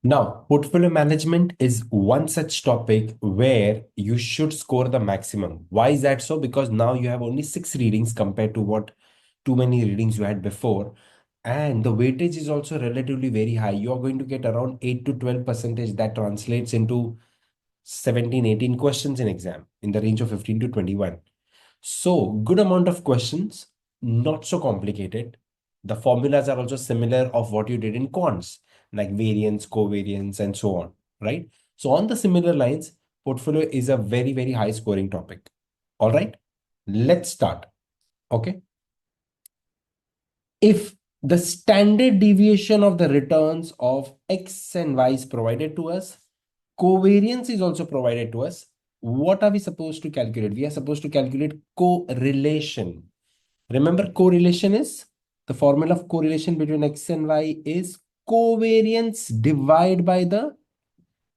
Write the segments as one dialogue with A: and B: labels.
A: Now, portfolio management is one such topic where you should score the maximum. Why is that so? Because now you have only 6 readings compared to what too many readings you had before. And the weightage is also relatively very high. You are going to get around 8 to 12 percentage that translates into 17, 18 questions in exam in the range of 15 to 21. So good amount of questions, not so complicated. The formulas are also similar of what you did in quants, like variance, covariance, and so on, right? So on the similar lines, portfolio is a very, very high scoring topic. All right, let's start. Okay. If the standard deviation of the returns of X and Y is provided to us, covariance is also provided to us. What are we supposed to calculate? We are supposed to calculate correlation. Remember, correlation is the formula of correlation between X and Y is covariance divided by the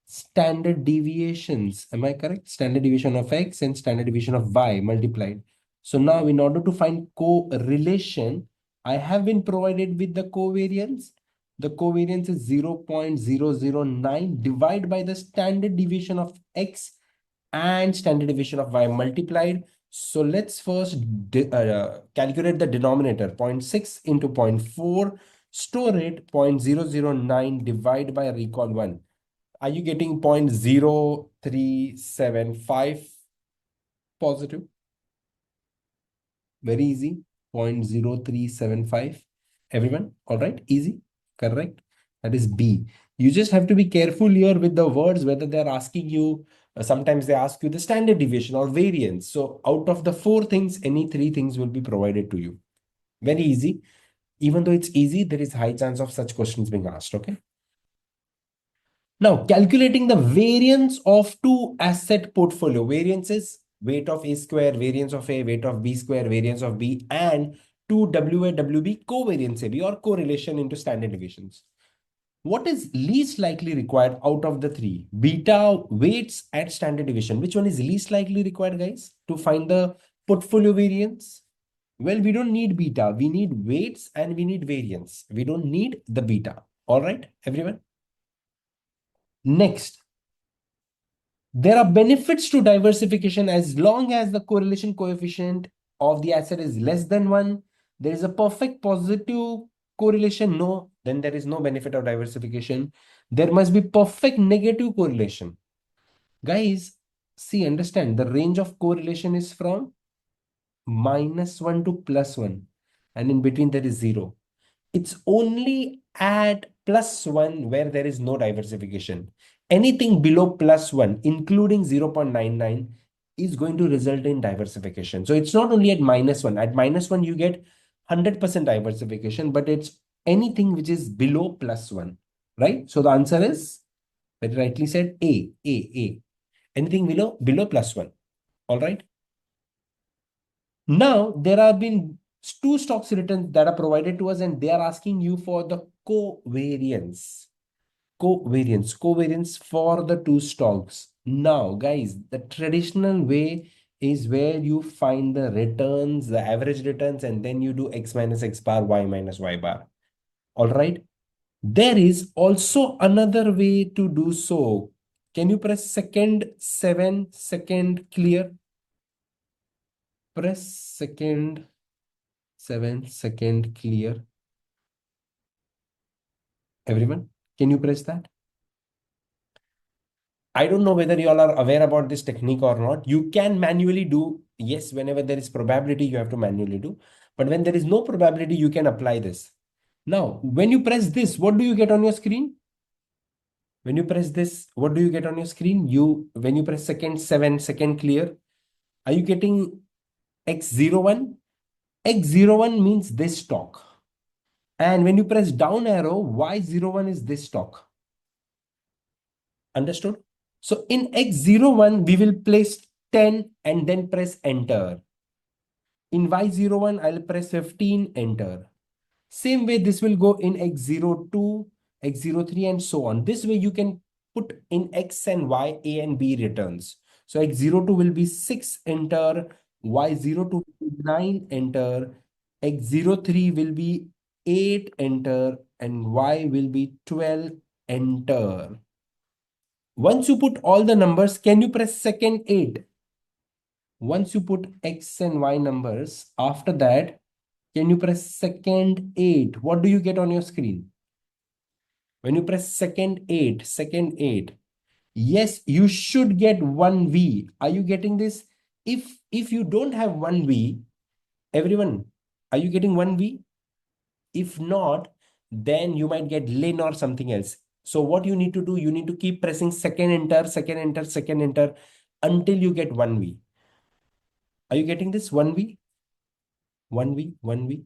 A: standard deviations. Am I correct? Standard deviation of X and standard deviation of Y multiplied. So now in order to find correlation, I have been provided with the covariance. The covariance is 0.009 divided by the standard deviation of X and standard deviation of Y multiplied. So let's first calculate the denominator. 0.6 into 0.4, store it. 0.009 divided by recall 1. Are you getting 0.0375 positive? Very easy. 0.0375. Everyone, all right? Easy, correct? That is B. You just have to be careful here with the words, whether they're asking you, sometimes they ask you the standard deviation or variance. So out of the 4 things, any 3 things will be provided to you. Very easy. Even though it's easy, there is high chance of such questions being asked, okay? Now, calculating the variance of two asset portfolio. Variance is weight of A square, variance of A, weight of B square, variance of B, and 2WA, WB covariance AB or correlation into standard deviations. What is least likely required out of the 3? Beta, weights, and standard deviation. Which one is least likely required, guys, to find the portfolio variance? Well, we don't need beta. We need weights and we need variance. We don't need the beta. All right, everyone? Next, there are benefits to diversification as long as the correlation coefficient of the asset is less than 1. There is a perfect positive correlation. No, then there is no benefit of diversification. There must be perfect negative correlation. Guys, see, understand the range of correlation is from -1 to +1, and in between there is 0. It's only at +1 where there is no diversification. Anything below +1, including 0.99, is going to result in diversification. So it's not only at -1. At -1, you get 100% diversification, but it's anything which is below +1, right? So the answer is, very rightly said, A. Anything below +1. All right. Now, there have been 2 stocks returns that are provided to us, and they are asking you for the covariance. Covariance for the 2 stocks. Now, guys, the traditional way is where you find the returns, the average returns, and then you do X minus X bar, Y minus Y bar. All right. There is also another way to do so. Can you press second 7 second clear? Press second 7 second clear. Everyone, can you press that? I don't know whether you all are aware about this technique or not. You can manually do, yes, whenever there is probability, you have to manually do. But when there is no probability, you can apply this. Now, when you press this, what do you get on your screen? When you press this, what do you get on your screen? When you press second 7 second clear, are you getting X01? X01 means this stock. And when you press down arrow, Y01 is this stock. Understood? So in X01, we will place 10 and then press enter. In Y01, I'll press 15, enter. Same way, this will go in X02, X03, and so on. This way, you can put in X and Y, A and B returns. So X02 will be 6, enter. Y02 will be 9, enter. X03 will be 8, enter. And Y will be 12, enter. Once you put all the numbers, can you press second 8? Once you put X and Y numbers, after that, can you press second 8? What do you get on your screen? When you press second 8, yes, you should get 1V. Are you getting this? If you don't have 1V, everyone, are you getting 1V? If not, then you might get lin or something else. So what you need to do, you need to keep pressing second enter, second enter, second enter until you get 1V. Are you getting this? 1V? 1V? 1V?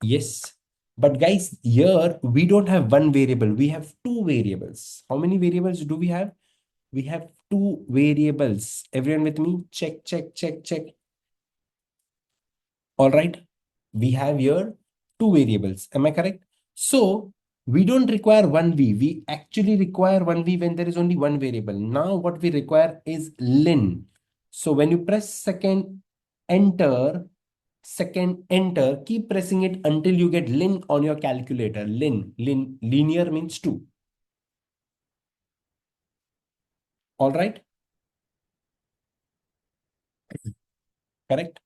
A: Yes. But guys, here we don't have one variable. We have two variables. How many variables do we have? We have two variables. Everyone with me? Check, check, check, check. All right. We have here two variables. Am I correct? So we don't require 1V. We actually require 1V when there is only one variable. Now what we require is lin. So when you press second enter, keep pressing it until you get lin on your calculator. Linear means 2. All right. Correct.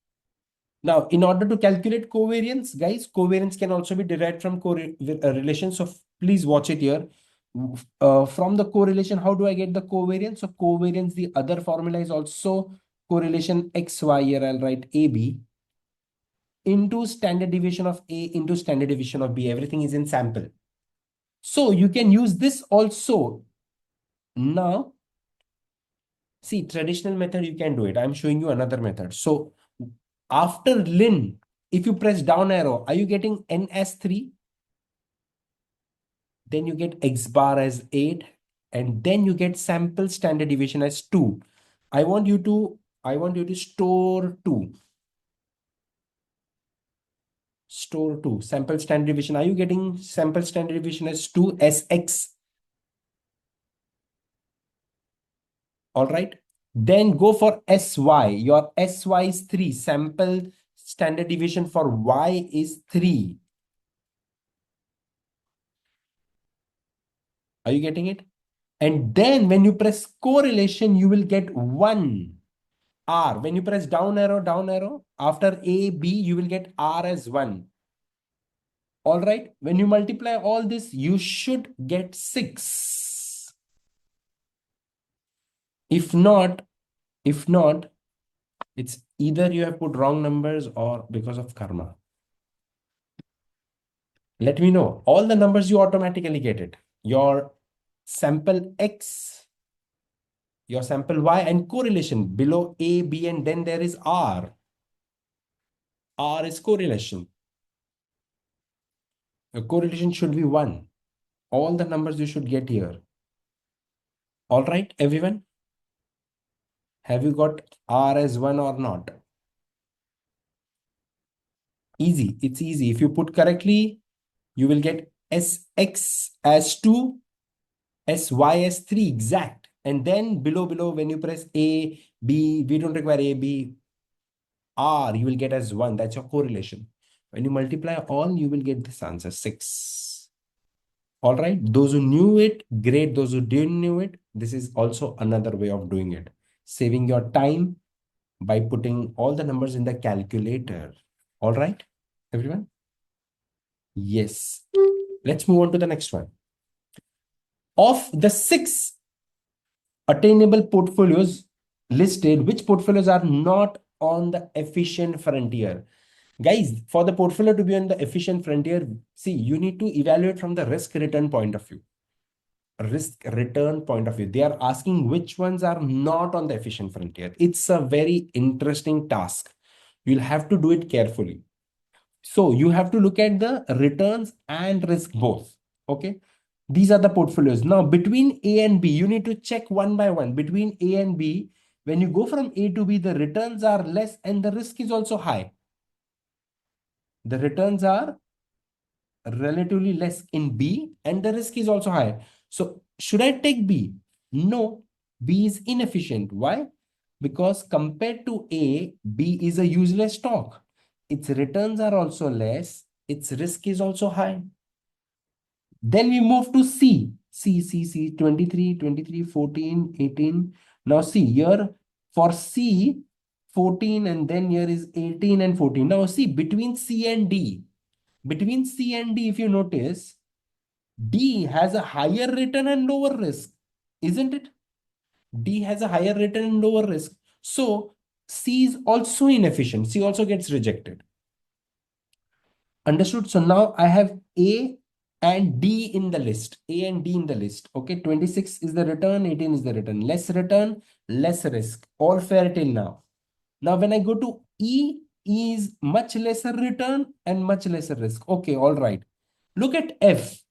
A: Now, in order to calculate covariance, guys, covariance can also be derived from correlation. So please watch it here. From the correlation, how do I get the covariance? So covariance, the other formula is also correlation XY. Here I'll write AB into standard deviation of A into standard deviation of B. Everything is in sample. So you can use this also. Now, see, traditional method, you can do it. I'm showing you another method. So after lin, if you press down arrow, are you getting n as 3? Then you get x bar as 8, and then you get sample standard deviation as 2. I want you to store 2. Store 2. Sample standard deviation. Are you getting sample standard deviation as 2 sx? All right. Then go for sy. Your sy is 3. Sample standard deviation for y is 3. Are you getting it? And then when you press correlation, you will get 1 R. When you press down arrow, after A, B, you will get R as 1. All right. When you multiply all this, you should get 6. If not, it's either you have put wrong numbers or because of karma. Let me know. All the numbers you automatically get it. Your sample X, your sample Y, and correlation below A, B, and then there is R. R is correlation. The correlation should be 1. All the numbers you should get here. All right, everyone? Have you got R as 1 or not? Easy. It's easy. If you put correctly, you will get Sx as 2, Sy as 3 exact. And then below, when you press A, B, we don't require A, B, R, you will get as 1. That's your correlation. When you multiply all, you will get this answer, 6. All right. Those who knew it, great. Those who didn't knew it, this is also another way of doing it. Saving your time by putting all the numbers in the calculator. All right, everyone? Yes. Let's move on to the next one. Of the 6 attainable portfolios listed, which portfolios are not on the efficient frontier? Guys, for the portfolio to be on the efficient frontier, see, you need to evaluate from the risk return point of view. Risk return point of view. They are asking which ones are not on the efficient frontier. It's a very interesting task. You'll have to do it carefully. So you have to look at the returns and risk both. Okay. These are the portfolios. Now, between A and B, you need to check one by one. Between A and B, when you go from A to B, the returns are less and the risk is also high. The returns are relatively less in B and the risk is also high. So should I take B? No, B is inefficient. Why? Because compared to A, B is a useless stock. Its returns are also less. Its risk is also high. Then we move to C, 23, 23, 14, 18. Now see here for C, 14, and then here is 18 and 14. Now see between C and D, if you notice, D has a higher return and lower risk, isn't it? D has a higher return and lower risk. So C is also inefficient. C also gets rejected. Understood? So now I have A and D in the list. A and D in the list. Okay, 26 is the return, 18 is the return. Less return, less risk. All fair till now. Now when I go to E, E is much lesser return and much lesser risk. Okay, all right. Look at F.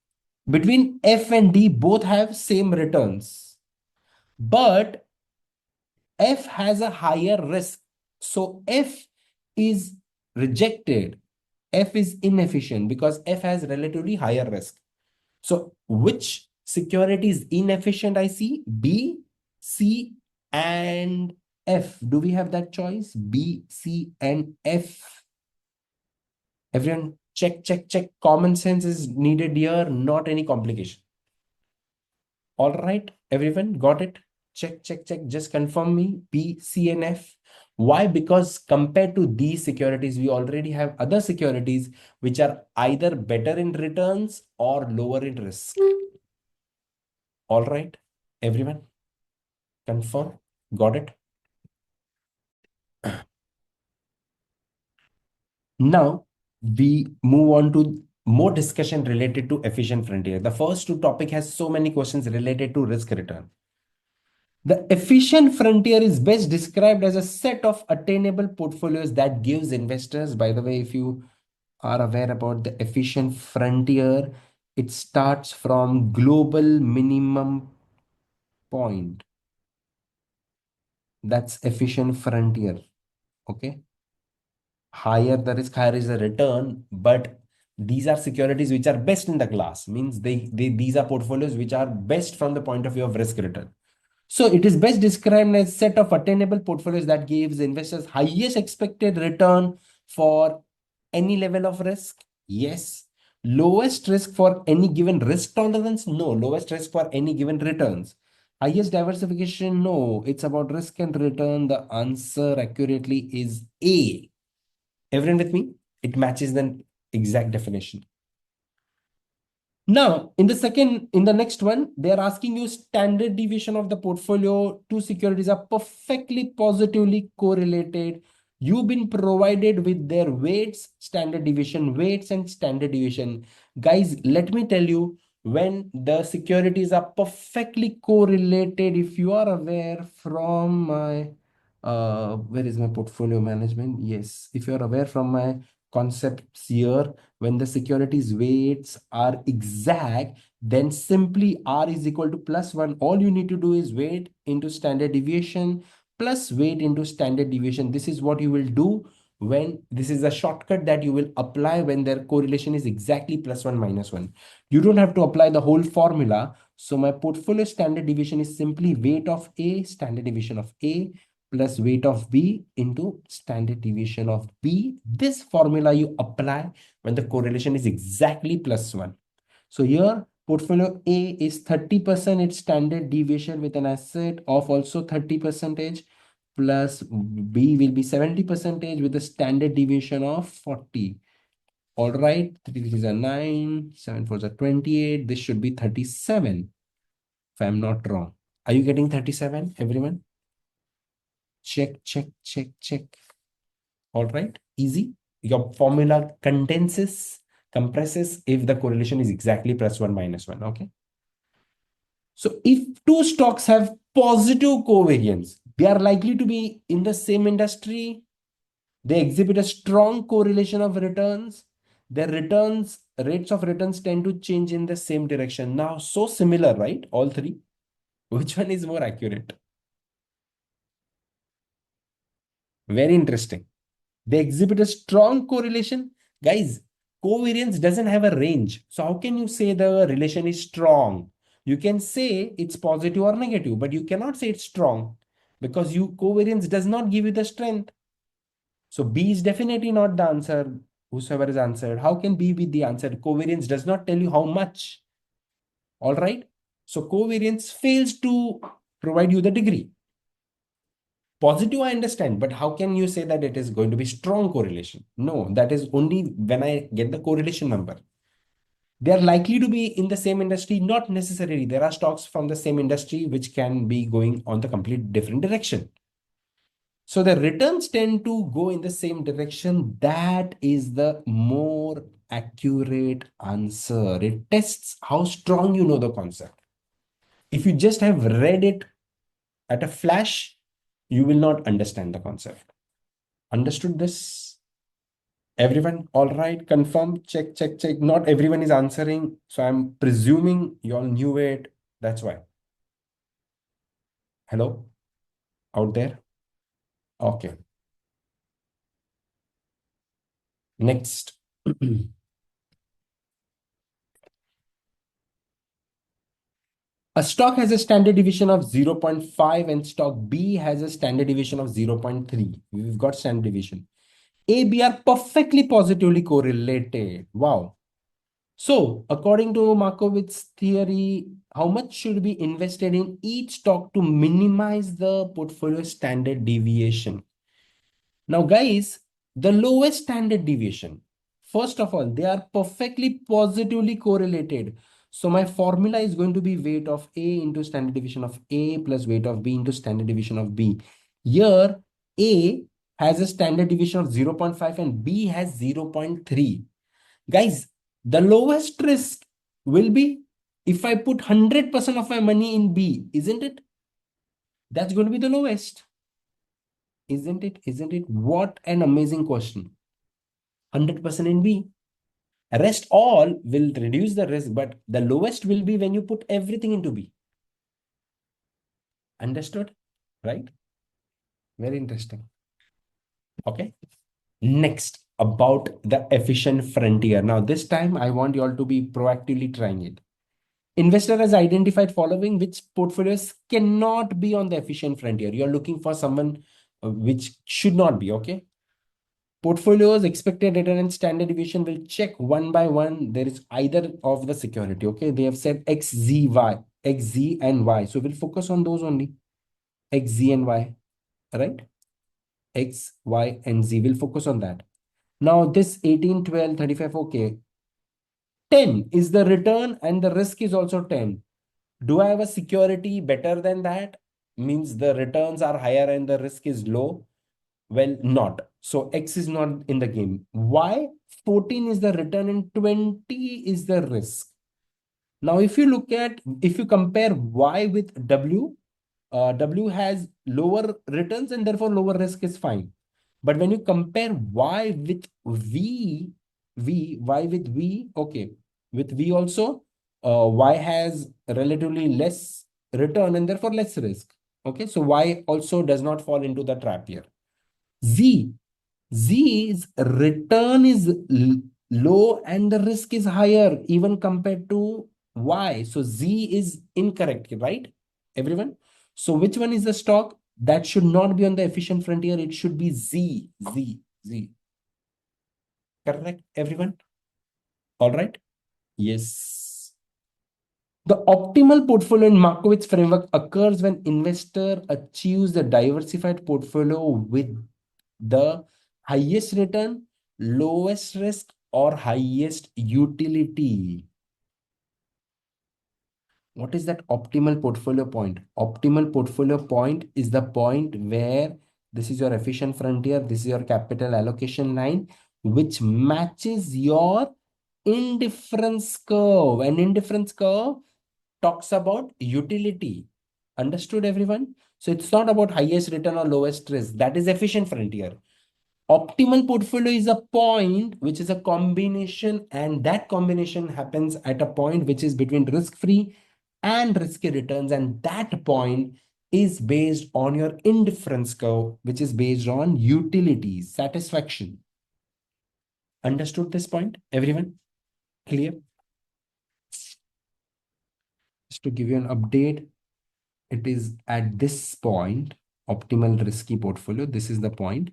A: Between F and D, both have same returns. But F has a higher risk. So F is rejected. F is inefficient because F has relatively higher risk. So which security is inefficient? I see B, C, and F. Do we have that choice? B, C, and F. Everyone check, check, check. Common sense is needed here, not any complication. All right, everyone got it? Check, check, check. Just confirm me. B, C, and F. Why? Because compared to these securities, we already have other securities which are either better in returns or lower in risk. All right, everyone, confirm. Got it? Now we move on to more discussion related to efficient frontier. The first two topic has so many questions related to risk return. The efficient frontier is best described as a set of attainable portfolios that gives investors, by the way, if you are aware about the efficient frontier, it starts from global minimum point. That's efficient frontier. Okay. Higher the risk, higher is the return, but these are securities which are best in the class, means these are portfolios which are best from the point of view of risk return. So it is best described as a set of attainable portfolios that gives investors highest expected return for any level of risk. Yes. Lowest risk for any given risk tolerance? No. Lowest risk for any given returns. Highest diversification? No. It's about risk and return. The answer accurately is A. Everyone with me? It matches the exact definition. Now, in the next one, they are asking you standard deviation of the portfolio. Two securities are perfectly positively correlated. You've been provided with their weights, weights, and standard deviation. Guys, let me tell you, when the securities are perfectly correlated, if you are aware from my, where is my portfolio management? Yes, if you're aware from my concepts here, when the securities weights are exact, then simply R is equal to +1. All you need to do is weight into standard deviation plus weight into standard deviation. This is what you will do when this is a shortcut that you will apply when their correlation is exactly +1 -1. You don't have to apply the whole formula. So my portfolio standard deviation is simply weight of A, standard deviation of A, plus weight of B into standard deviation of B. This formula you apply when the correlation is exactly +1. So here portfolio A is 30% its standard deviation with an asset of also 30%, plus B will be 70% with a standard deviation of 40. All right, 3 3s are 9, 7 4s are 28. This should be 37 if I'm not wrong. Are you getting 37, everyone? Check, check, check, check. All right, easy. Your formula compresses if the correlation is exactly +1 -1. Okay. So if two stocks have positive covariance, they are likely to be in the same industry. They exhibit a strong correlation of returns. Their rates of returns tend to change in the same direction. Now, so similar, right? All three. Which one is more accurate? Very interesting. They exhibit a strong correlation. Guys, covariance doesn't have a range. So how can you say the relation is strong? You can say it's positive or negative, but you cannot say it's strong because covariance does not give you the strength. So B is definitely not the answer. Whosoever is answered, how can B be the answer? Covariance does not tell you how much. All right. So covariance fails to provide you the degree. Positive, I understand, but how can you say that it is going to be strong correlation? No, that is only when I get the correlation number. They are likely to be in the same industry, not necessarily. There are stocks from the same industry which can be going on the complete different direction. So the returns tend to go in the same direction. That is the more accurate answer. It tests how strong you know the concept. If you just have read it at a flash, you will not understand the concept. Understood this? Everyone, all right, confirm, check, check, check. Not everyone is answering. So I'm presuming you all knew it. That's why. Hello, out there? Okay. Next. A stock has a standard deviation of 0.5 and stock B has a standard deviation of 0.3. We've got standard deviation. A, B are perfectly positively correlated. Wow. So, according to Markowitz's theory, how much should be invested in each stock to minimize the portfolio standard deviation? Now, guys, the lowest standard deviation, first of all, they are perfectly positively correlated. So my formula is going to be weight of A into standard deviation of A plus weight of B into standard deviation of B. Here, A has a standard deviation of 0.5 and B has 0.3. Guys, the lowest risk will be if I put 100% of my money in B, isn't it? That's going to be the lowest. Isn't it? Isn't it? What an amazing question. 100% in B. Rest all will reduce the risk, but the lowest will be when you put everything into B. Understood? Right? Very interesting. Okay. Next, about the efficient frontier. Now, this time I want you all to be proactively trying it. Investor has identified following which portfolios cannot be on the efficient frontier. You're looking for someone which should not be, okay? Portfolios, expected return and standard deviation will check one by one. There is either of the security, okay? They have said X, Z, Y, X, Z, and Y. So we'll focus on those only. X, Z, and Y, right? X, Y, and Z. We'll focus on that. Now this 18, 12, 35, okay. 10 is the return and the risk is also 10. Do I have a security better than that? Means the returns are higher and the risk is low. Well, not. So X is not in the game. Why? 14 is the return and 20 is the risk. Now, if you compare Y with W, W has lower returns and therefore lower risk is fine. But when you compare Y with Y with V, okay, with V also, Y has relatively less return and therefore less risk. Okay, so Y also does not fall into the trap here. Z's return is low and the risk is higher even compared to Y. So Z is incorrect, right? Everyone? So which one is the stock? That should not be on the efficient frontier. It should be Z. Correct, everyone? All right? Yes. The optimal portfolio in Markowitz framework occurs when investor achieves the diversified portfolio with the highest return, lowest risk, or highest utility. What is that optimal portfolio point? Optimal portfolio point is the point where this is your efficient frontier, this is your capital allocation line, which matches your indifference curve. And indifference curve talks about utility. Understood, everyone? So it's not about highest return or lowest risk. That is efficient frontier. Optimal portfolio is a point which is a combination, and that combination happens at a point which is between risk-free and risky returns, and that point is based on your indifference curve, which is based on utility, satisfaction. Understood this point, everyone? Clear? Just to give you an update, it is at this point, optimal risky portfolio. This is the point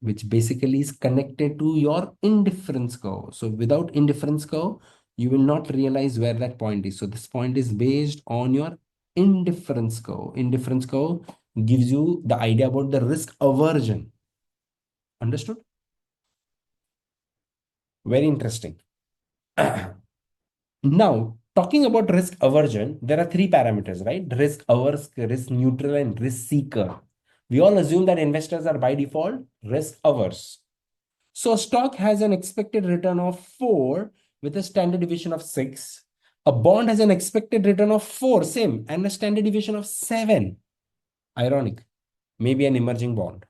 A: which basically is connected to your indifference curve. So without indifference curve, you will not realize where that point is. So this point is based on your indifference curve. Indifference curve gives you the idea about the risk aversion. Understood? Very interesting. Now, talking about risk aversion, there are three parameters, right? Risk averse, risk neutral, and risk seeker. We all assume that investors are by default risk averse. So, stock has an expected return of 4 with a standard deviation of 6. A bond has an expected return of 4, same, and a standard deviation of 7. Ironic. Maybe an emerging bond,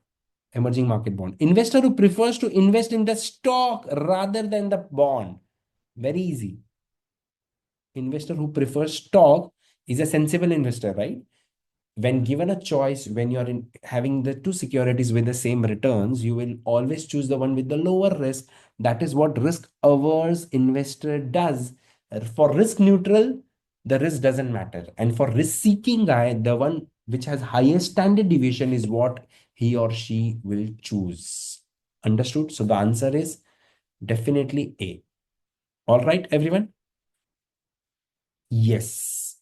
A: emerging market bond. Investor who prefers to invest in the stock rather than the bond. Very easy. Investor who prefers stock is a sensible investor, right? When given a choice, when you're in having the two securities with the same returns, you will always choose the one with the lower risk. That is what risk averse investor does. For risk neutral, the risk doesn't matter. And for risk seeking guy, the one which has highest standard deviation is what he or she will choose. Understood? So the answer is definitely A. All right, everyone? Yes.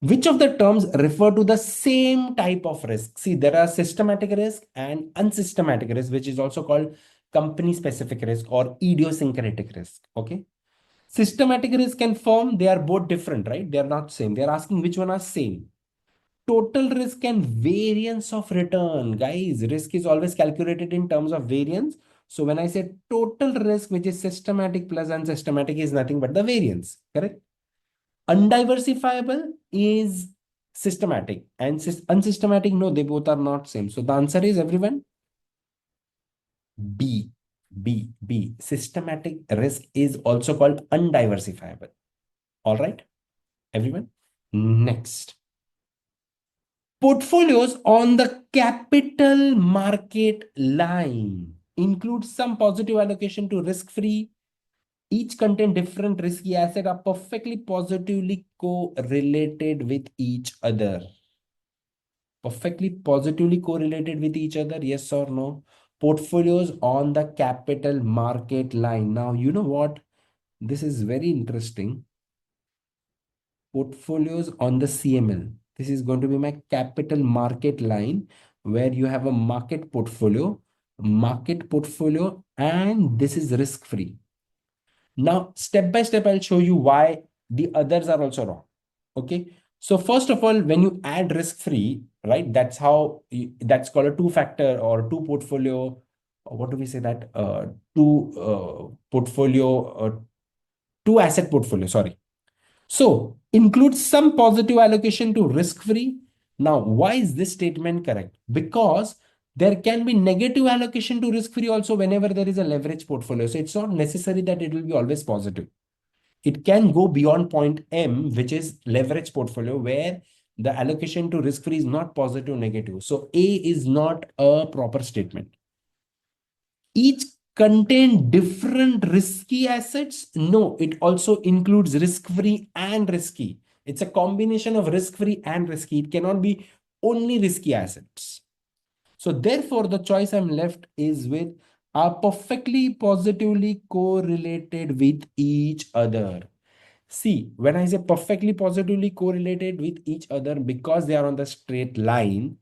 A: Which of the terms refer to the same type of risk? See, there are systematic risk and unsystematic risk, which is also called company specific risk or idiosyncratic risk. Okay. Systematic risk and firm, they are both different, right? They are not same. They are asking which one are same. Total risk and variance of return. Guys, risk is always calculated in terms of variance. So when I say total risk, which is systematic plus unsystematic, is nothing but the variance. Correct? Undiversifiable is systematic and unsystematic, no, they both are not same. So the answer is everyone B. B. Systematic risk is also called undiversifiable. All right, everyone. Next. Portfolios on the capital market line include some positive allocation to risk-free. Each contain different risky assets are perfectly positively correlated with each other. Perfectly positively correlated with each other, yes or no? Portfolios on the capital market line. Now, you know what? This is very interesting. Portfolios on the CML. This is going to be my capital market line where you have a market portfolio, and this is risk free. Now, step by step, I'll show you why the others are also wrong. Okay. So first of all, when you add risk free, right, that's how that's called a two factor or two portfolio. What do we say that? Two asset portfolio. Sorry. So include some positive allocation to risk free. Now, why is this statement correct? Because there can be negative allocation to risk free also whenever there is a leverage portfolio. So it's not necessary that it will be always positive. It can go beyond point M, which is leverage portfolio, where the allocation to risk free is not positive, negative. So A is not a proper statement. Each contain different risky assets? No, it also includes risk-free and risky. It's a combination of risk-free and risky. It cannot be only risky assets. So therefore, the choice I'm left is with are perfectly positively correlated with each other. See, when I say perfectly positively correlated with each other, because they are on the straight line,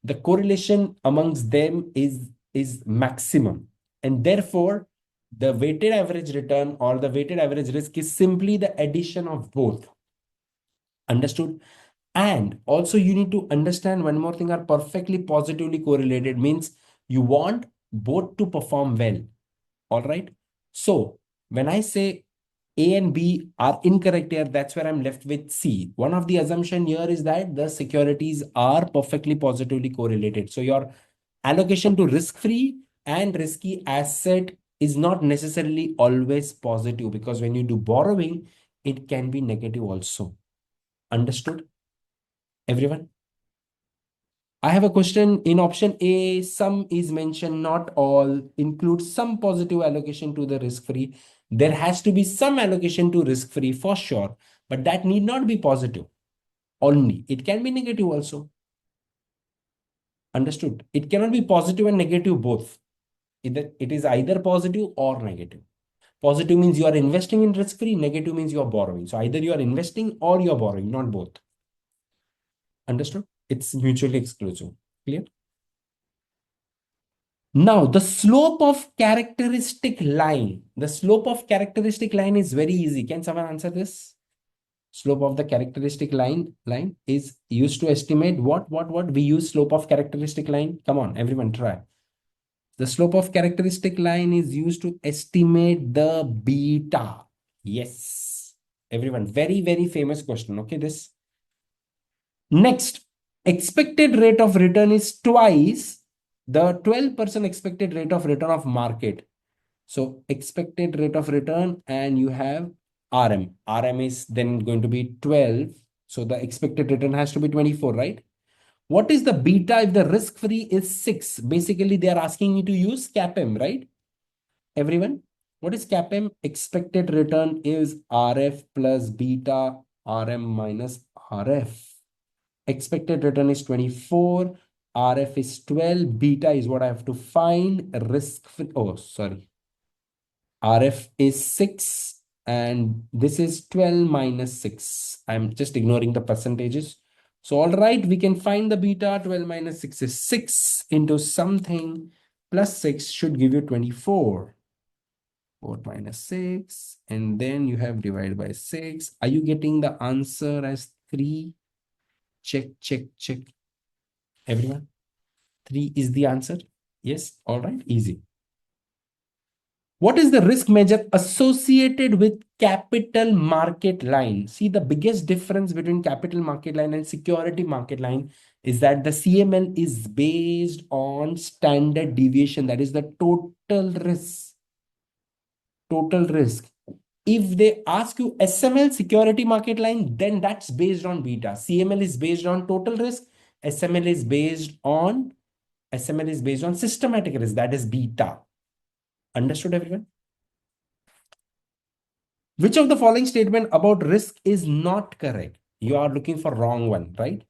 A: the correlation amongst them is maximum, and therefore the weighted average return or the weighted average risk is simply the addition of both. Understood? And also you need to understand one more thing: are perfectly positively correlated means you want both to perform well. All right. So when I say A and B are incorrect here, that's where I'm left with C. One of the assumption here is that the securities are perfectly positively correlated. So your allocation to risk-free and risky asset is not necessarily always positive, because when you do borrowing, it can be negative also. Understood, everyone? I have a question in option A. Some is mentioned, not all. Include some positive allocation to the risk-free. There has to be some allocation to risk-free for sure, but that need not be positive only. It can be negative also. Understood? It cannot be positive and negative both. It is either positive or negative. Positive means you are investing in risk-free. Negative means you are borrowing. So either you are investing or you are borrowing, not both. Understood? It's mutually exclusive. Clear? Now, the slope of characteristic line. The slope of characteristic line is very easy. Can someone answer this? Slope of the characteristic line is used to estimate what? We use slope of characteristic line. Come on, everyone try. The slope of characteristic line is used to estimate the beta. Yes. Everyone, very, very famous question. Okay, this. Next, expected rate of return is twice the 12% expected rate of return of market. So expected rate of return, and you have RM. RM is then going to be 12. So the expected return has to be 24, right? What is the beta if the risk-free is 6? Basically, they are asking me to use CAPM, right? Everyone, what is CAPM? Expected return is RF plus beta RM minus RF. Expected return is 24. RF is 12. Beta is what I have to find. Risk-free. Oh, sorry. RF is 6 and this is 12 minus 6. I'm just ignoring the percentages. So, all right, we can find the beta. 12 minus 6 is 6 into something plus 6 should give you 24. 4 minus 6 and then you have divided by 6. Are you getting the answer as 3? Check, check, check. Everyone, 3 is the answer. Yes, all right, easy. What is the risk measure associated with capital market line? See, the biggest difference between capital market line and security market line is that the CML is based on standard deviation. That is the total risk. Total risk. If they ask you SML security market line, then that's based on beta. CML is based on total risk. SML is based on systematic risk. That is beta. Understood, everyone? Which of the following statement about risk is not correct? You are looking for wrong one, right?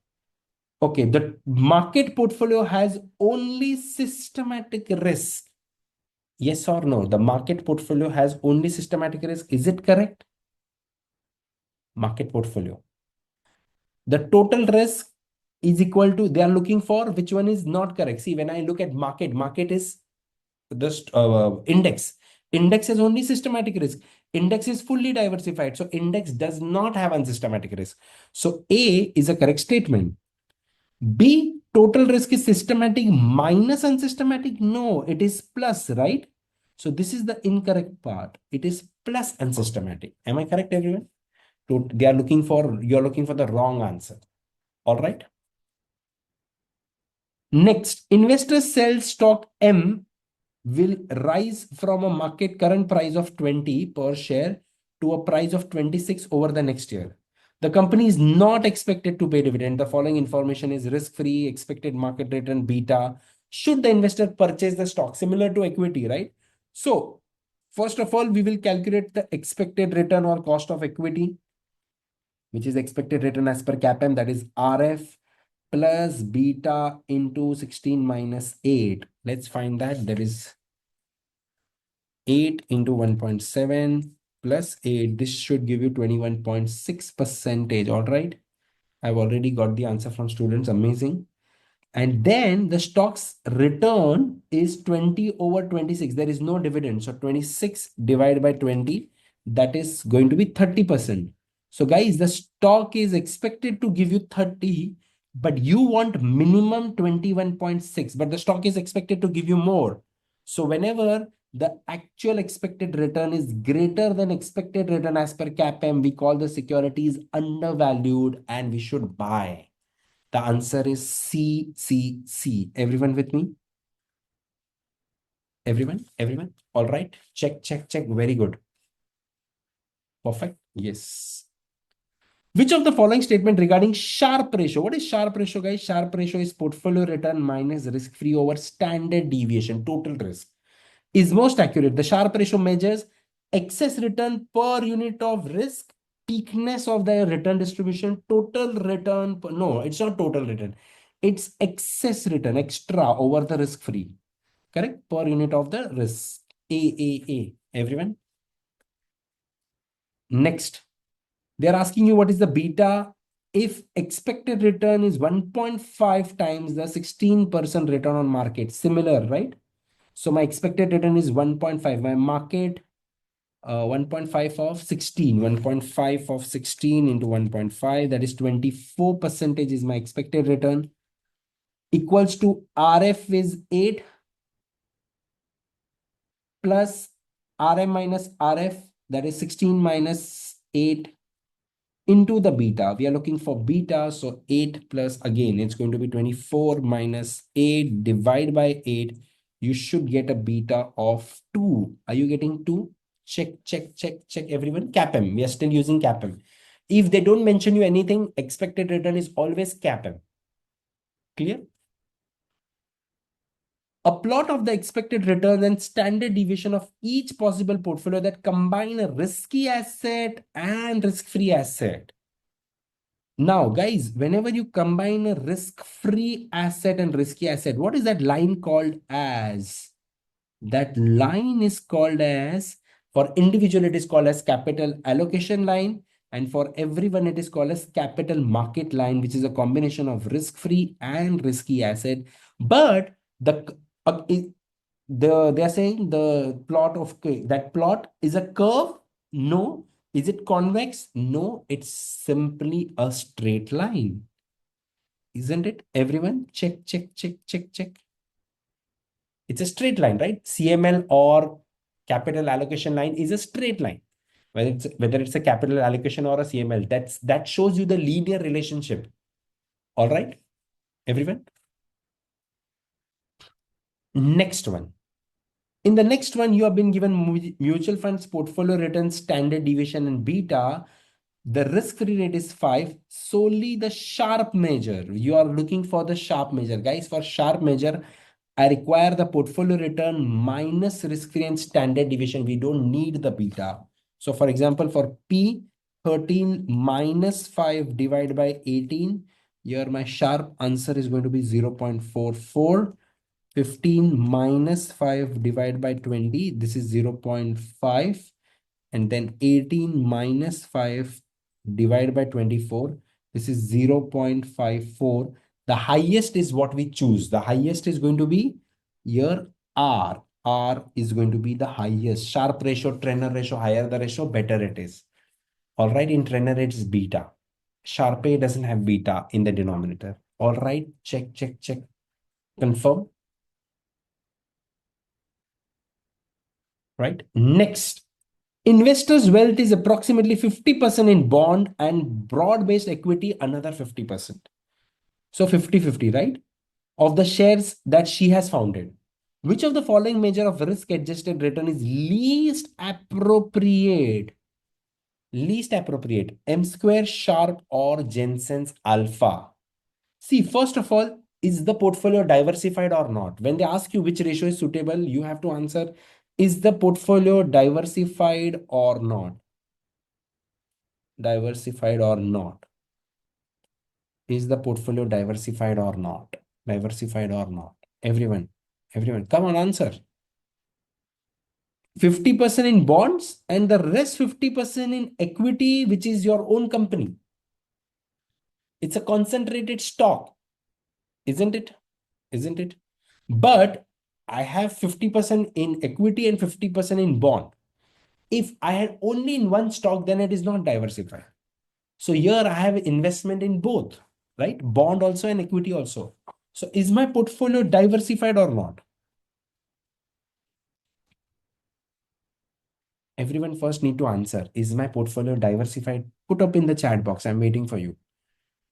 A: Okay, the market portfolio has only systematic risk. Yes or no? The market portfolio has only systematic risk. Is it correct? Market portfolio. The total risk is equal to, they are looking for which one is not correct. See, when I look at market is the index. Index has only systematic risk. Index is fully diversified. So index does not have unsystematic risk. So A is a correct statement. B, total risk is systematic minus unsystematic. No, it is plus, right? So this is the incorrect part. It is plus unsystematic. Am I correct, everyone? They are looking for, you're looking for the wrong answer. All right. Next, investors sell stock M will rise from a market current price of 20 per share to a price of 26 over the next year. The company is not expected to pay dividend. The following information is risk-free, expected market return, beta. Should the investor purchase the stock? Similar to equity, right? So, first of all, we will calculate the expected return or cost of equity, which is expected return as per CAPM, that is RF plus beta into 16 minus 8. Let's find that. That is 8 into 1.7 plus 8. This should give you 21.6 percentage. All right. I've already got the answer from students. Amazing. And then the stock's return is 20 over 26. There is no dividend. So 26 divided by 20, that is going to be 30%. So guys, the stock is expected to give you 30, but you want minimum 21.6, but the stock is expected to give you more. So whenever the actual expected return is greater than expected return as per CAPM, we call the securities undervalued and we should buy. The answer is C, C, C. Everyone with me? Everyone? All right. Check, check, check. Very good. Perfect. Yes. Which of the following statement regarding Sharpe ratio? What is Sharpe ratio, guys? Sharpe ratio is portfolio return minus risk-free over standard deviation, total risk, is most accurate. The Sharpe ratio measures excess return per unit of risk, peakness of the return distribution, total return. No, it's not total return. It's excess return, extra over the risk-free. Correct? Per unit of the risk. AAA. Everyone? Next, they're asking you what is the beta if expected return is 1.5 times the 16% return on market. Similar, right? So my expected return is 1.5. My market 1.5 of 16. 1.5 of 16 into 1.5, that is 24% is my expected return, equals to RF is 8 plus RM minus RF, that is 16 minus 8 into the beta. We are looking for beta, so 8 plus, again, it's going to be 24 minus 8 divided by 8. You should get a beta of 2. Are you getting 2? Check, check, check, check, everyone. CAPM, we are still using CAPM. If they don't mention you anything, expected return is always CAPM. Clear? A plot of the expected return and standard deviation of each possible portfolio that combine a risky asset and risk-free asset. Now, guys, whenever you combine a risk-free asset and risky asset, what is that line called as? That line is called as, for individual, it is called as capital allocation line. And for everyone, it is called as capital market line, which is a combination of risk-free and risky asset. But they are saying the plot of that plot is a curve. No. Is it convex? No, it's simply a straight line. Isn't it? Everyone, check, check, check, check, check. It's a straight line, right? CML or capital allocation line is a straight line. Whether it's a capital allocation or a CML, that shows you the linear relationship. All right, everyone. Next one. In the next one, you have been given mutual funds portfolio return, standard deviation, and beta. The risk-free rate is 5. Solely the Sharpe measure. You are looking for the Sharpe measure. Guys, for Sharpe measure, I require the portfolio return minus risk-free and standard deviation. We don't need the beta. So for example, for P, 13 minus 5 divided by 18, here my Sharpe answer is going to be 0.44. 15 minus 5 divided by 20, this is 0.5. And then 18 minus 5 divided by 24, this is 0.54. The highest is what we choose. The highest is going to be here R. R is going to be the highest. Sharpe ratio, trainer ratio, higher the ratio, better it is. All right, in trainer it's beta. Sharpe doesn't have beta in the denominator. All right, check, check, check. Confirm. Right. Next, investors' wealth is approximately 50% in bond and broad-based equity, another 50%. So 50-50, right? Of the shares that she has founded. Which of the following measure of risk-adjusted return is least appropriate? Least appropriate. M square, Sharpe, or Jensen's alpha? See, first of all, is the portfolio diversified or not? When they ask you which ratio is suitable, you have to answer, is the portfolio diversified or not? Diversified or not? Is the portfolio diversified or not? Diversified or not? Everyone, come on, answer. 50% in bonds and the rest 50% in equity, which is your own company. It's a concentrated stock, isn't it? Isn't it? But I have 50% in equity and 50% in bond. If I had only in one stock, then it is not diversified. So here I have investment in both, right? Bond also and equity also. So is my portfolio diversified or not? Everyone first need to answer. Is my portfolio diversified? Put up in the chat box. I'm waiting for you.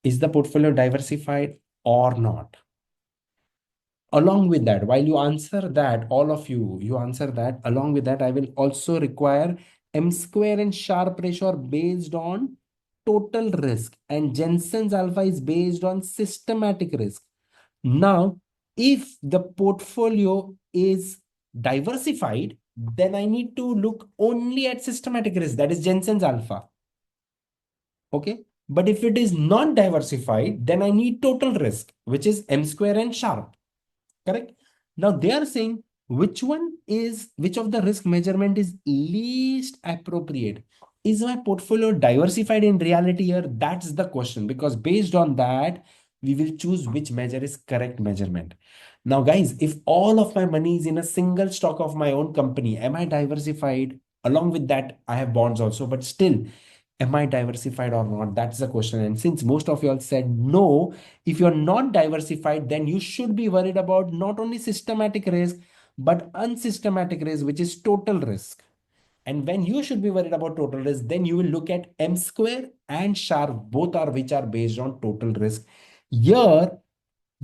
A: Is the portfolio diversified or not? Along with that, while you answer that, all of you answer that. Along with that, I will also require M square and Sharpe ratio are based on total risk and Jensen's alpha is based on systematic risk. Now, if the portfolio is diversified, then I need to look only at systematic risk, that is Jensen's alpha. Okay. But if it is not diversified, then I need total risk, which is M square and Sharpe. Correct. Now they are saying which of the risk measurement is least appropriate. Is my portfolio diversified in reality here? That's the question, because based on that, we will choose which measure is correct measurement. Now, guys, if all of my money is in a single stock of my own company, am I diversified? Along with that, I have bonds also, but still, am I diversified or not? That's the question. And since most of you all said no, if you're not diversified, then you should be worried about not only systematic risk, but unsystematic risk, which is total risk. And when you should be worried about total risk, then you will look at M square and Sharp, both are which are based on total risk. Here,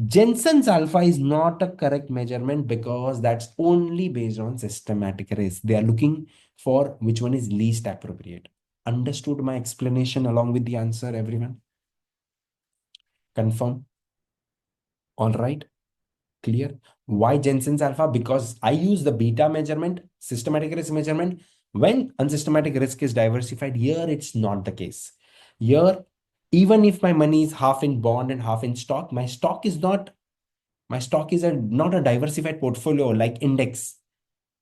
A: Jensen's alpha is not a correct measurement because that's only based on systematic risk. They are looking for which one is least appropriate. Understood my explanation along with the answer, everyone? Confirm? All right. Clear? Why Jensen's alpha? Because I use the beta measurement, systematic risk measurement. When unsystematic risk is diversified, here it's not the case. Here, even if my money is half in bond and half in stock, my stock is not a diversified portfolio like index.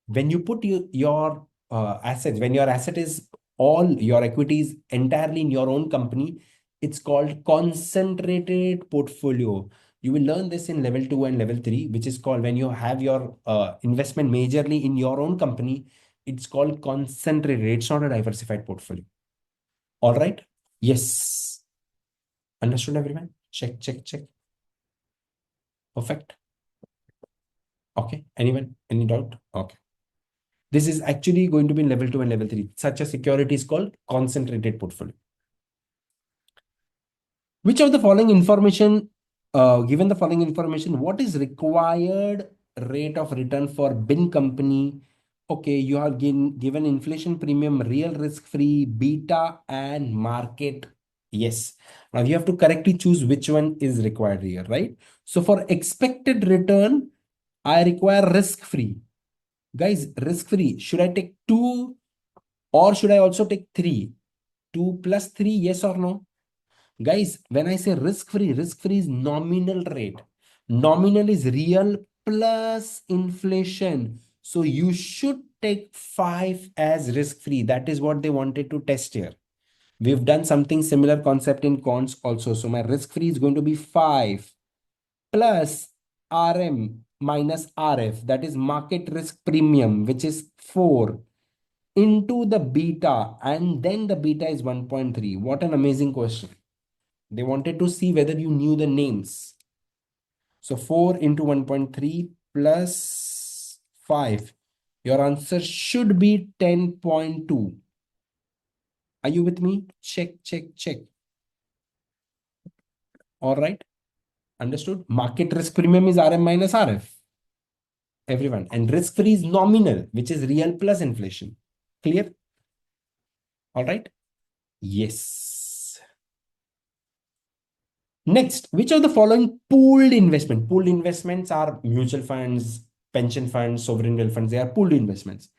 A: When you put your assets, when your asset is all your equities entirely in your own company, it's called concentrated portfolio. You will learn this in level 2 and level 3, which is called when you have your investment majorly in your own company, it's called concentrated. It's not a diversified portfolio. All right. Yes. Understood, everyone? Check, check, check. Perfect. Okay. Anyone? Any doubt? Okay. This is actually going to be in level 2 and level 3. Such a security is called concentrated portfolio. Which of the following information, given the following information, what is required rate of return for bin company? Okay, you are given inflation premium, real risk-free, beta, and market. Yes. Now you have to correctly choose which one is required here, right? So for expected return, I require risk-free. Guys, risk-free. Should I take 2 or should I also take 3? 2 plus 3, yes or no? Guys, when I say risk-free is nominal rate. Nominal is real plus inflation. So you should take 5 as risk-free. That is what they wanted to test here. We've done something similar concept in cons also. So my risk-free is going to be 5 plus RM minus RF. That is market risk premium, which is 4 into the beta. And then the beta is 1.3. What an amazing question. They wanted to see whether you knew the names. So 4 into 1.3 plus 5. Your answer should be 10.2. Are you with me? Check, check, check. All right. Understood? Market risk premium is RM minus RF. Everyone. And risk free is nominal, which is real plus inflation. Clear? All right. Yes. Next, which of the following pooled investment? Pooled investments are mutual funds, pension funds, sovereign wealth funds. They are pooled investments.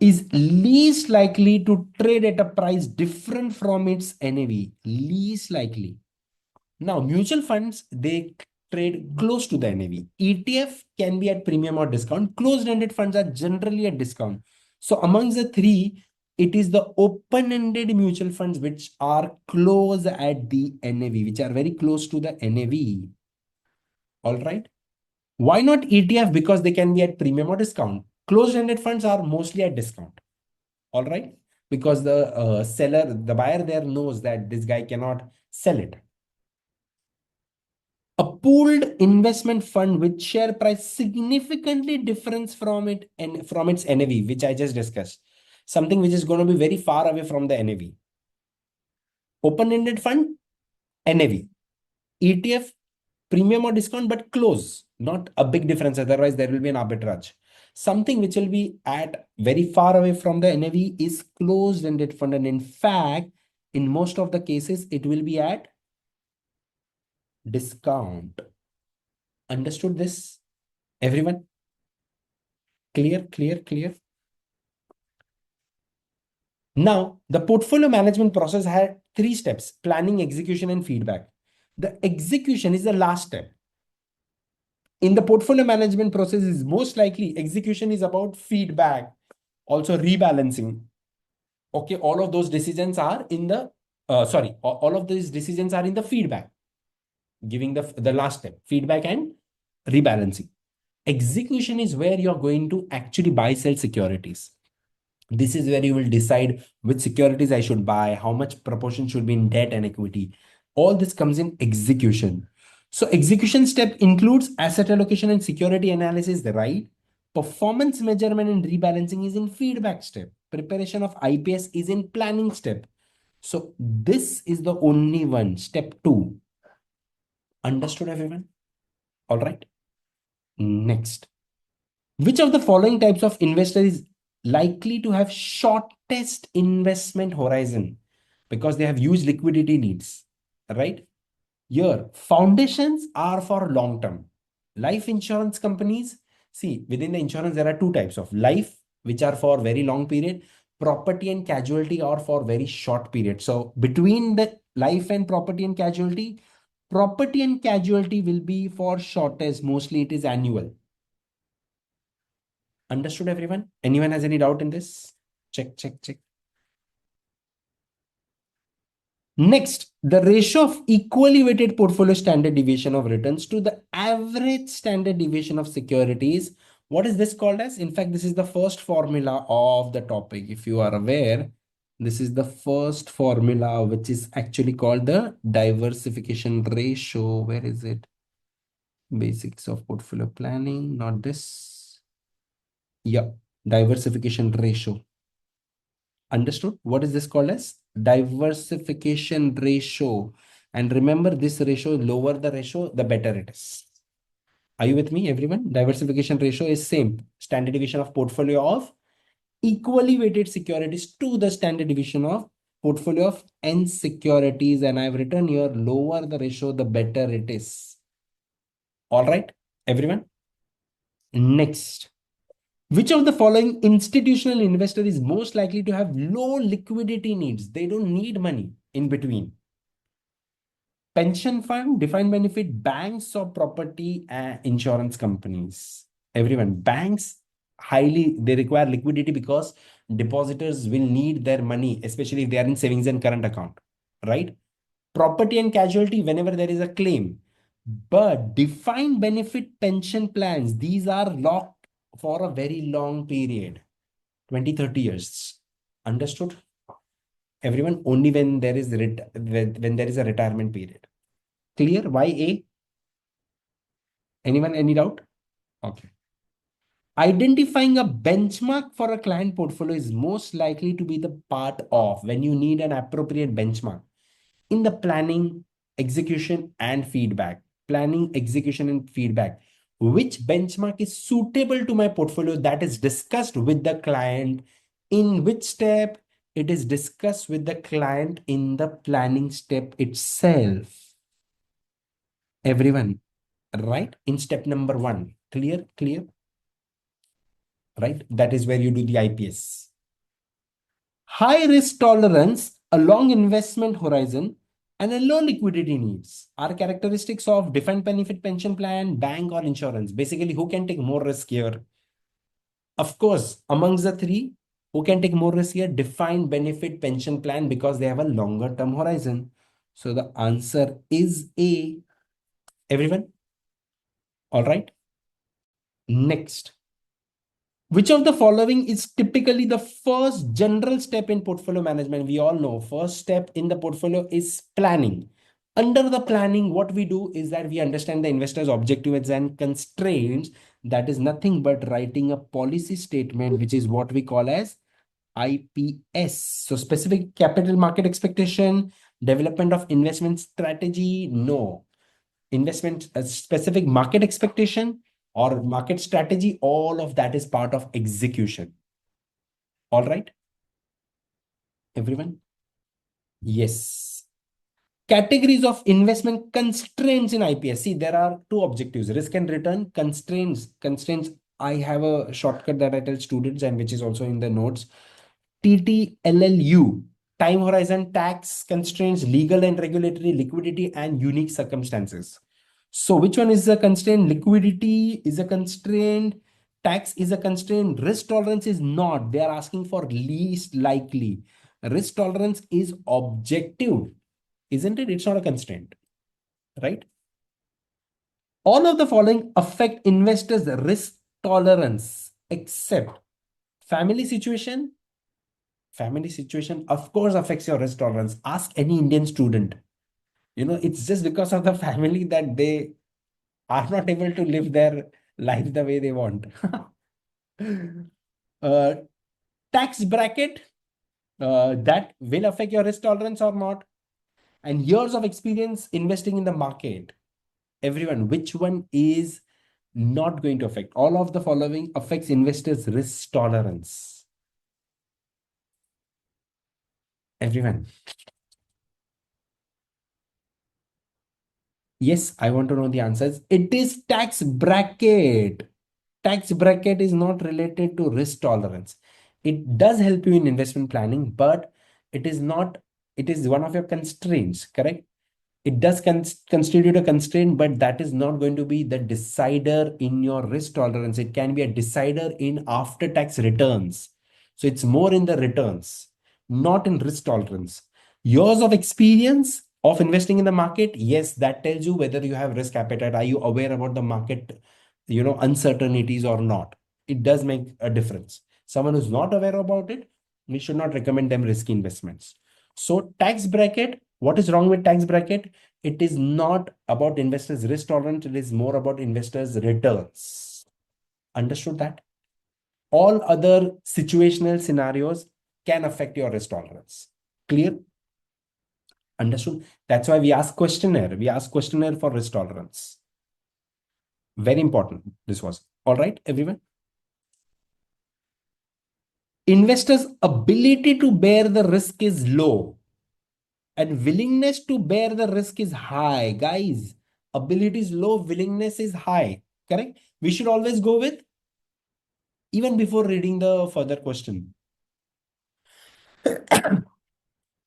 A: Is least likely to trade at a price different from its NAV. Least likely. Now, mutual funds, they trade close to the NAV. ETF can be at premium or discount. Closed-ended funds are generally at discount. So amongst the three, it is the open-ended mutual funds which are close at the NAV, which are very close to the NAV. All right. Why not ETF? Because they can be at premium or discount. Closed-ended funds are mostly at discount. All right. Because the buyer there knows that this guy cannot sell it. A pooled investment fund with share price significantly difference from it and from its NAV, which I just discussed. Something which is going to be very far away from the NAV. Open-ended fund, NAV. ETF, premium or discount, but close. Not a big difference. Otherwise, there will be an arbitrage. Something which will be at very far away from the NAV is closed-ended fund. And in fact, in most of the cases, it will be at discount. Understood this? Everyone? Clear, clear, clear. Now, the portfolio management process had 3 steps: planning, execution, and feedback. The execution is the last step. In the portfolio management process is most likely execution is about feedback, also rebalancing. Okay, all of those decisions are in the, all of these decisions are in the feedback, giving the last step, feedback and rebalancing. Execution is where you're going to actually buy, sell securities. This is where you will decide which securities I should buy, how much proportion should be in debt and equity. All this comes in execution. So execution step includes asset allocation and security analysis, right? Performance measurement and rebalancing is in feedback step. Preparation of IPS is in planning step. So this is the only one, step 2. Understood, everyone? All right. Next. Which of the following types of investor is likely to have shortest investment horizon because they have huge liquidity needs, right? Here, foundations are for long term. Life insurance companies, see, within the insurance, there are two types of life, which are for very long period, property and casualty are for very short period. So between the life and property and casualty will be for shortest, mostly it is annual. Understood, everyone? Anyone has any doubt in this? Check, check, check. Next, the ratio of equally weighted portfolio standard deviation of returns to the average standard deviation of securities. What is this called as? In fact, this is the first formula of the topic. If you are aware, this is the first formula, which is actually called the diversification ratio. Where is it? Basics of portfolio planning, not this. Yeah, diversification ratio. Understood? What is this called as? Diversification ratio. And remember, this ratio, lower the ratio, the better it is. Are you with me, everyone? Diversification ratio is same. Standard deviation of portfolio of equally weighted securities to the standard deviation of portfolio of N securities. And I've written here, lower the ratio, the better it is. All right, everyone? Next. Which of the following institutional investor is most likely to have low liquidity needs? They don't need money in between. Pension fund, defined benefit, banks or property insurance companies. Everyone, banks they require liquidity because depositors will need their money, especially if they are in savings and current account, right? Property and casualty whenever there is a claim. But defined benefit pension plans, these are locked for a very long period, 20, 30 years. Understood? Everyone, only when there is when there is a retirement period. Clear? Why A? Anyone, any doubt? Okay. Identifying a benchmark for a client portfolio is most likely to be the part of when you need an appropriate benchmark in the planning, execution, and feedback. Planning, execution, and feedback. Which benchmark is suitable to my portfolio, that is discussed with the client. In which step? It is discussed with the client in the planning step itself. Everyone, right? In step number 1. Clear? Clear? Right? That is where you do the IPS. High risk tolerance, a long investment horizon, and a low liquidity needs are characteristics of defined benefit pension plan, bank, or insurance. Basically, who can take more risk here? Of course, amongst the three, who can take more risk here? Defined benefit pension plan, because they have a longer term horizon. So the answer is A. Everyone? All right. Next. Which of the following is typically the first general step in portfolio management? We all know first step in the portfolio is planning. Under the planning, what we do is that we understand the investor's objectives and constraints. That is nothing but writing a policy statement, which is what we call as IPS. So specific capital market expectation, development of investment strategy, no. Investment specific market expectation or market strategy, all of that is part of execution. All right, everyone? Yes. Categories of investment constraints in IPS. See, there are two objectives, risk and return. Constraints, I have a shortcut that I tell students and which is also in the notes. TTLLU, time horizon, tax constraints, legal and regulatory, liquidity, and unique circumstances. So which one is a constraint? Liquidity is a constraint. Tax is a constraint. Risk tolerance is not. They are asking for least likely. Risk tolerance is objective, isn't it? It's not a constraint, right? All of the following affect investors' risk tolerance except family situation. Family situation, of course, affects your risk tolerance. Ask any Indian student. It's just because of the family that they are not able to live their life the way they want. uh, Tax bracket, that will affect your risk tolerance or not. And years of experience investing in the market. Everyone, which one is not going to affect? All of the following affects investors' risk tolerance. Everyone. Yes, I want to know the answers. It is tax bracket. Tax bracket is not related to risk tolerance. It does help you in investment planning, but it is not, it is one of your constraints, correct? It does constitute a constraint, but that is not going to be the decider in your risk tolerance. It can be a decider in after tax returns. So it's more in the returns, not in risk tolerance. Years of experience of investing in the market, yes, that tells you whether you have risk appetite. Are you aware about the market, uncertainties or not? It does make a difference. Someone who's not aware about it, we should not recommend them risky investments. So tax bracket, what is wrong with tax bracket? It is not about investors' risk tolerance. It is more about investors' returns. Understood that? All other situational scenarios can affect your risk tolerance. Clear? Understood? That's why we ask questionnaire. We ask questionnaire for risk tolerance. Very important. This was. All right, everyone? Investors' ability to bear the risk is low and willingness to bear the risk is high. Guys, ability is low, willingness is high. Correct? We should always go with, even before reading the further question.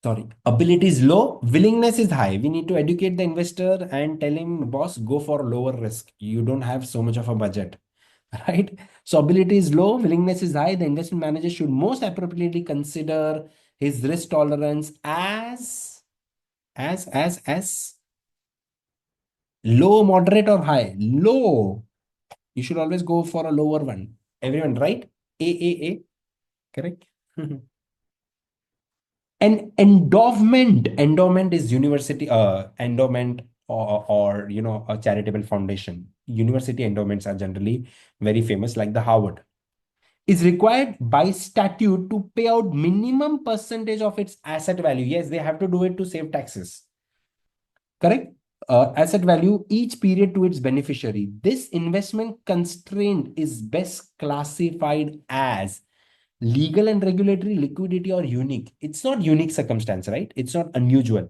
A: Sorry, ability is low, willingness is high. We need to educate the investor and tell him, boss, go for lower risk. You don't have so much of a budget, right? So ability is low, willingness is high. The investment manager should most appropriately consider his risk tolerance as low, moderate, or high. Low. You should always go for a lower one. Everyone, right? A. Correct? An endowment is university endowment, or a charitable foundation. University endowments are generally very famous, like the Harvard. Is required by statute to pay out minimum percentage of its asset value. Yes, they have to do it to save taxes. Correct? Asset value each period to its beneficiary. This investment constraint is best classified as legal and regulatory, liquidity, or unique. It's not unique circumstance, right? It's not unusual.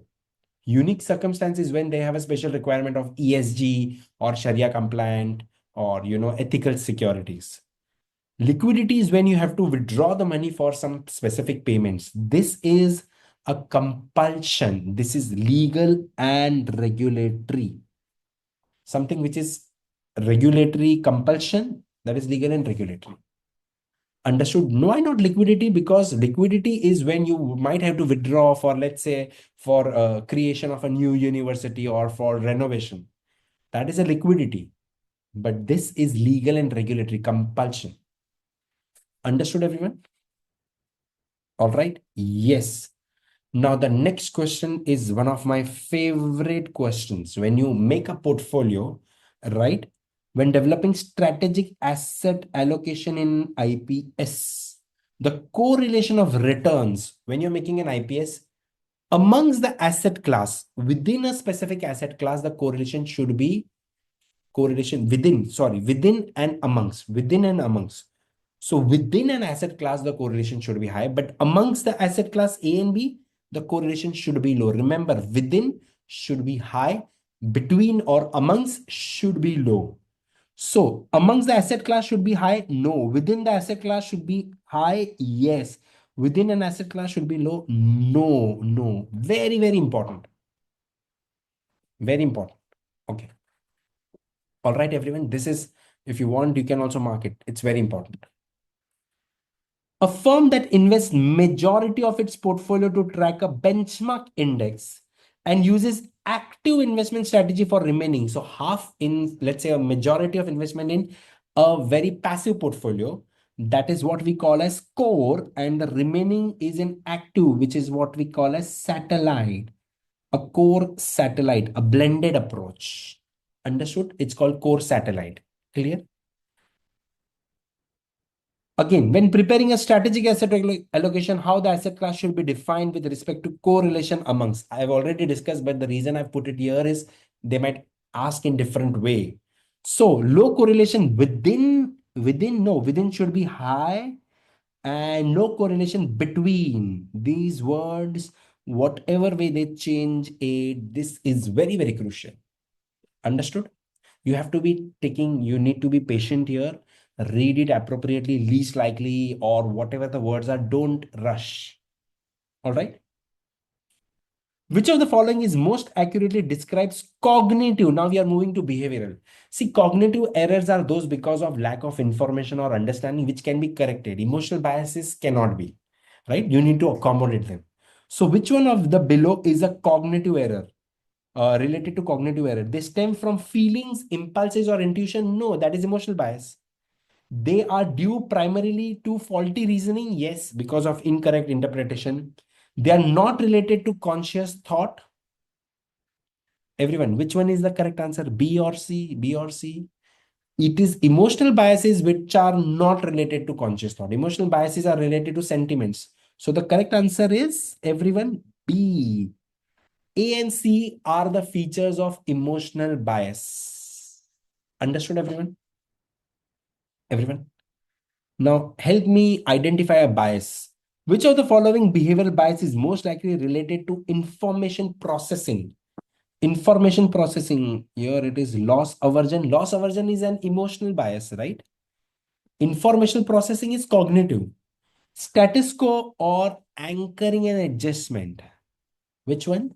A: Unique circumstance is when they have a special requirement of ESG or Sharia compliant, or ethical securities. Liquidity is when you have to withdraw the money for some specific payments. This is a compulsion. This is legal and regulatory. Something which is regulatory compulsion, that is legal and regulatory. Understood? No, why not liquidity? Because liquidity is when you might have to withdraw for, let's say, for creation of a new university or for renovation. That is a liquidity. But this is legal and regulatory compulsion. Understood, everyone? All right. Yes. Now, the next question is one of my favorite questions. When you make a portfolio, right? When developing strategic asset allocation in IPS, the correlation of returns when you're making an IPS amongst the asset class, within a specific asset class, the correlation should be within and amongst. So within an asset class, the correlation should be high, but amongst the asset class A and B, the correlation should be low. Remember, within should be high, between or amongst should be low. So amongst the asset class should be high? No. Within the asset class should be high? Yes. Within an asset class should be low? No, no. Very, very important. Very important. Okay. All right, everyone. This is, if you want, you can also mark it. It's very important. A firm that invests majority of its portfolio to track a benchmark index and uses active investment strategy for remaining. So half in, let's say a majority of investment in a very passive portfolio, that is what we call as core, and the remaining is in active, which is what we call as satellite. A core satellite, a blended approach. Understood? It's called core satellite. Clear? Again, when preparing a strategic asset allocation, how the asset class should be defined with respect to correlation amongst. I've already discussed, but the reason I've put it here is they might ask in different way. So low correlation within should be high, and no correlation between these words, whatever way they change it, this is very, very crucial. Understood? You need to be patient here. Read it appropriately, least likely, or whatever the words are, don't rush. All right. Which of the following is most accurately describes cognitive? Now we are moving to behavioral. See, cognitive errors are those because of lack of information or understanding, which can be corrected. Emotional biases cannot be, right? You need to accommodate them. So which one of the below is a cognitive error? Related to cognitive error, they stem from feelings, impulses, or intuition? No, that is emotional bias. They are due primarily to faulty reasoning? Yes, because of incorrect interpretation. They are not related to conscious thought. Everyone, which one is the correct answer? B or C? B or C? It is emotional biases which are not related to conscious thought. Emotional biases are related to sentiments. So the correct answer is, everyone, B. A and C are the features of emotional bias. Understood, everyone? Everyone? Now, help me identify a bias. Which of the following behavioral bias is most likely related to information processing? Information processing, here it is loss aversion. Loss aversion is an emotional bias, right? Information processing is cognitive. Status quo or anchoring and adjustment? Which one?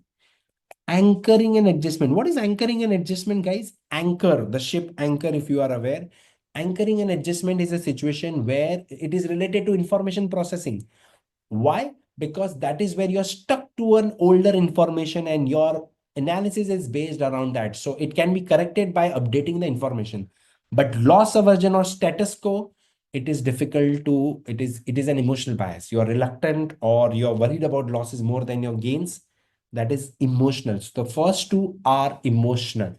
A: Anchoring and adjustment. What is anchoring and adjustment, guys? Anchor, the ship anchor, if you are aware. Anchoring and adjustment is a situation where it is related to information processing. Why? Because that is where you're stuck to an older information and your analysis is based around that. So it can be corrected by updating the information. But loss aversion or status quo, it is difficult to, it is an emotional bias. You're reluctant or you're worried about losses more than your gains. That is emotional. So the first two are emotional.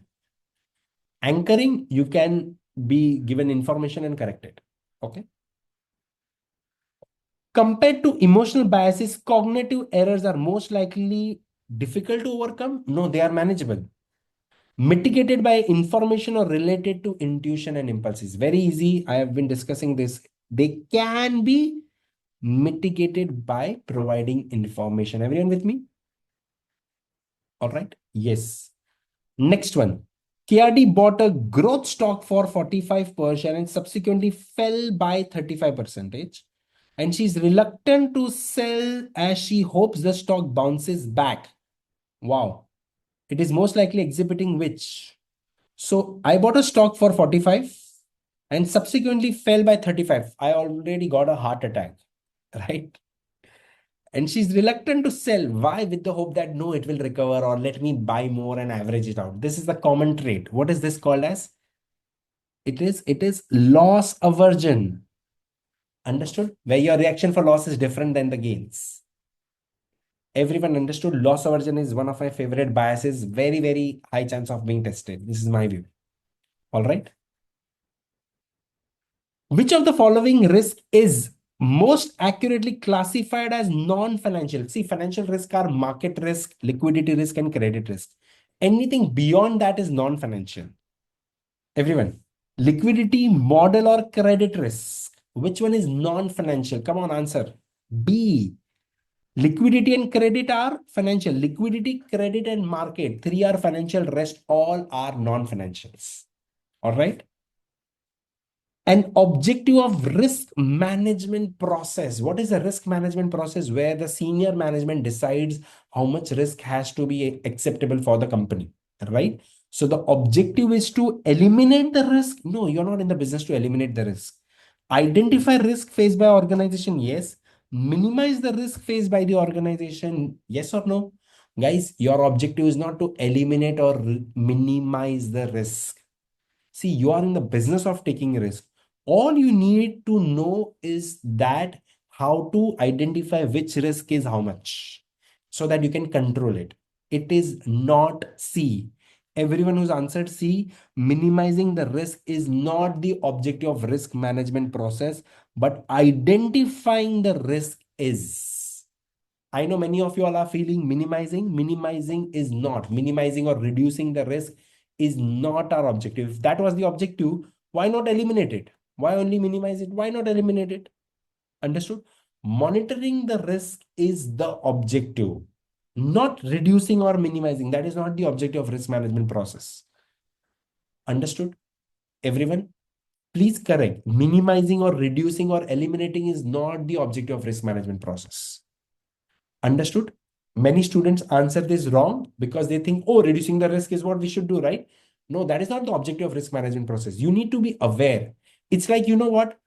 A: Anchoring, you can be given information and correct it. Okay. Compared to emotional biases, cognitive errors are most likely difficult to overcome. No, they are manageable. Mitigated by information or related to intuition and impulses. Very easy. I have been discussing this. They can be mitigated by providing information. Everyone with me? All right. Yes. Next one. KRD bought a growth stock for 45 per share and subsequently fell by 35%. And she's reluctant to sell as she hopes the stock bounces back. Wow. It is most likely exhibiting which? So I bought a stock for 45 and subsequently fell by 35. I already got a heart attack, right? And she's reluctant to sell. Why? With the hope that no, it will recover, or let me buy more and average it out. This is the common trait. What is this called as? It is loss aversion. Understood? Where your reaction for loss is different than the gains. Everyone understood? Loss aversion is one of my favorite biases. Very, very high chance of being tested. This is my view. All right. Which of the following risk is most accurately classified as non-financial? See, financial risk are market risk, liquidity risk, and credit risk. Anything beyond that is non-financial. Everyone, liquidity, model, or credit risk? Which one is non-financial? Come on, answer. B. Liquidity and credit are financial. Liquidity, credit, and market. Three are financial. Rest all are non-financials. All right. An objective of risk management process. What is a risk management process? Where the senior management decides how much risk has to be acceptable for the company, right? So the objective is to eliminate the risk. No, you're not in the business to eliminate the risk. Identify risk faced by organization, yes. Minimize the risk faced by the organization, yes or no? Guys, your objective is not to eliminate or minimize the risk. See, you are in the business of taking risk. All you need to know is that how to identify which risk is how much so that you can control it. It is not C. Everyone who's answered C, minimizing the risk is not the objective of risk management process, but identifying the risk is. I know many of you all are feeling minimizing. Minimizing is not. Minimizing or reducing the risk is not our objective. If that was the objective, why not eliminate it? Why only minimize it? Why not eliminate it? Understood? Monitoring the risk is the objective, not reducing or minimizing. That is not the objective of risk management process. Understood? Everyone? Please correct. Minimizing or reducing or eliminating is not the objective of risk management process. Understood? Many students answer this wrong because they think, oh, reducing the risk is what we should do, right? No, that is not the objective of risk management process. You need to be aware. It's like, you know what?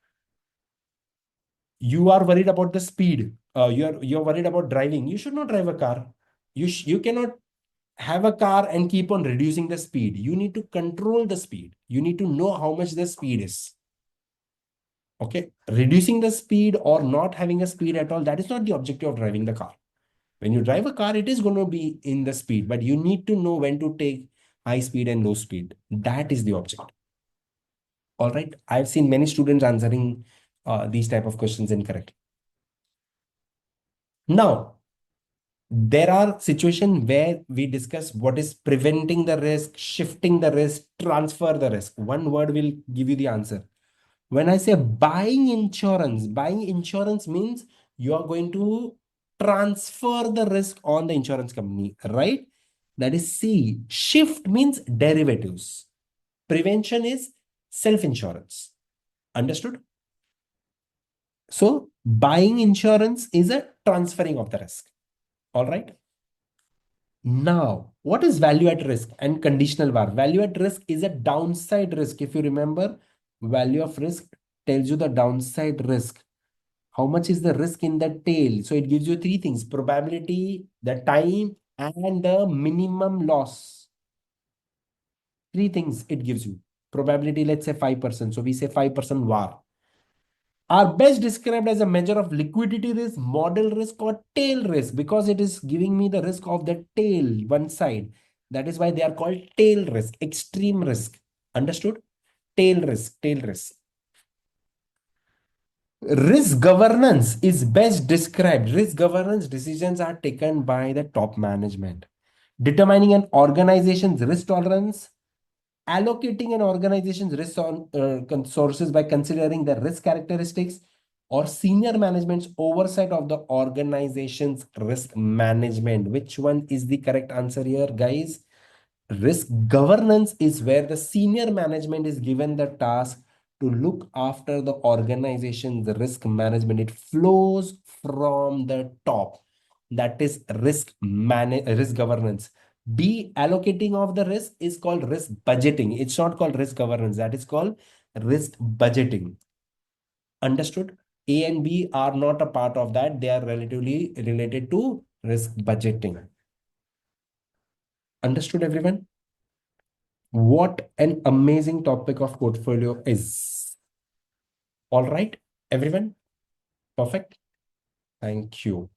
A: You are worried about the speed. You're worried about driving. You should not drive a car. You cannot have a car and keep on reducing the speed. You need to control the speed. You need to know how much the speed is. Okay, reducing the speed or not having a speed at all, that is not the objective of driving the car. When you drive a car, it is going to be in the speed, but you need to know when to take high speed and low speed. That is the object. All right. I've seen many students answering these type of questions incorrectly. Now, there are situations where we discuss what is preventing the risk, shifting the risk, transfer the risk. One word will give you the answer. When I say buying insurance means you are going to transfer the risk on the insurance company, right? That is C. Shift means derivatives. Prevention is self-insurance. Understood? So buying insurance is a transferring of the risk. All right. Now, what is value at risk and conditional VAR? Value at risk is a downside risk. If you remember, value of risk tells you the downside risk. How much is the risk in the tail? So it gives you three things: probability, the time, and the minimum loss. Three things it gives you. Probability, let's say 5%. So we say 5% VAR. Are best described as a measure of liquidity risk, model risk, or tail risk because it is giving me the risk of the tail, one side. That is why they are called tail risk, extreme risk. Understood? Tail risk, tail risk. Risk governance is best described. Risk governance decisions are taken by the top management. Determining an organization's risk tolerance, allocating an organization's risk on sources by considering the risk characteristics, or senior management's oversight of the organization's risk management. Which one is the correct answer here, guys? Risk governance is where the senior management is given the task to look after the organization's risk management. It flows from the top. That is risk governance. B, allocating of the risk is called risk budgeting. It's not called risk governance. That is called risk budgeting. Understood? A and B are not a part of that. They are relatively related to risk budgeting. Understood, everyone? What an amazing topic of portfolio is. All right, everyone. Perfect. Thank you.